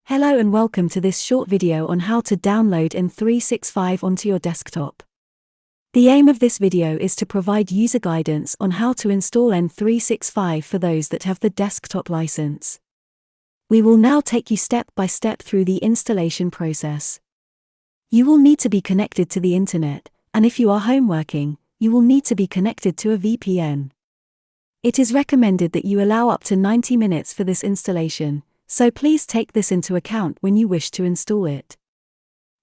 Hello and welcome to this short video on how to download N365 onto your desktop. The aim of this video is to provide user guidance on how to install N365 for those that have the desktop license. We will now take you step by step through the installation process. You will need to be connected to the internet, and if you are home working, you will need to be connected to a VPN. It is recommended that you allow up to 90 minutes for this installation, so please take this into account when you wish to install it.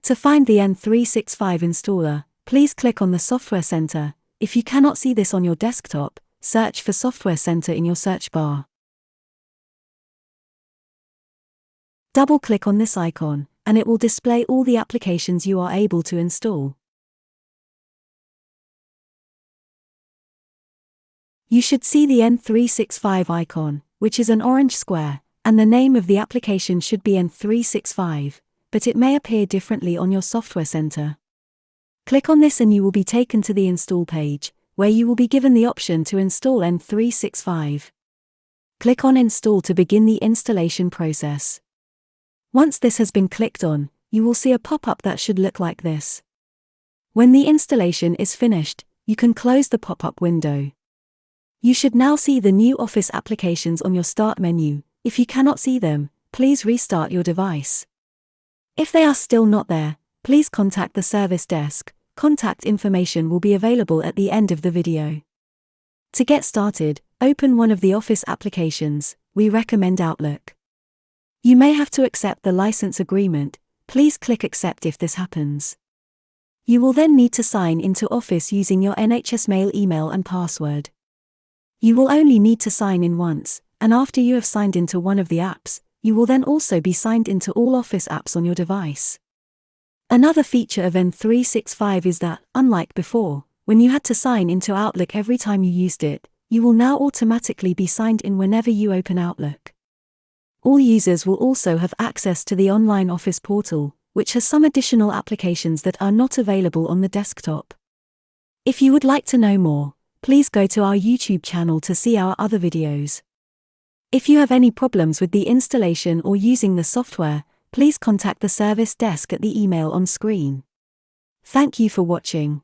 To find the N365 installer, please click on the Software Center. If you cannot see this on your desktop, search for Software Center in your search bar. Double-click on this icon, and it will display all the applications you are able to install. You should see the N365 icon, which is an orange square, and the name of the application should be N365, but it may appear differently on your Software Center. Click on this and you will be taken to the install page, where you will be given the option to install N365. Click on Install to begin the installation process. Once this has been clicked on, you will see a pop-up that should look like this. When the installation is finished, you can close the pop-up window. You should now see the new Office applications on your Start menu. If you cannot see them, please restart your device. If they are still not there, please contact the service desk. Contact information will be available at the end of the video. To get started, open one of the Office applications. We recommend Outlook. You may have to accept the license agreement. Please click Accept if this happens. You will then need to sign into Office using your NHS Mail email and password. You will only need to sign in once, and after you have signed into one of the apps, you will then also be signed into all Office apps on your device. Another feature of N365 is that, unlike before, when you had to sign into Outlook every time you used it, you will now automatically be signed in whenever you open Outlook. All users will also have access to the online Office portal, which has some additional applications that are not available on the desktop. If you would like to know more, please go to our YouTube channel to see our other videos. If you have any problems with the installation or using the software, please contact the service desk at the email on screen. Thank you for watching.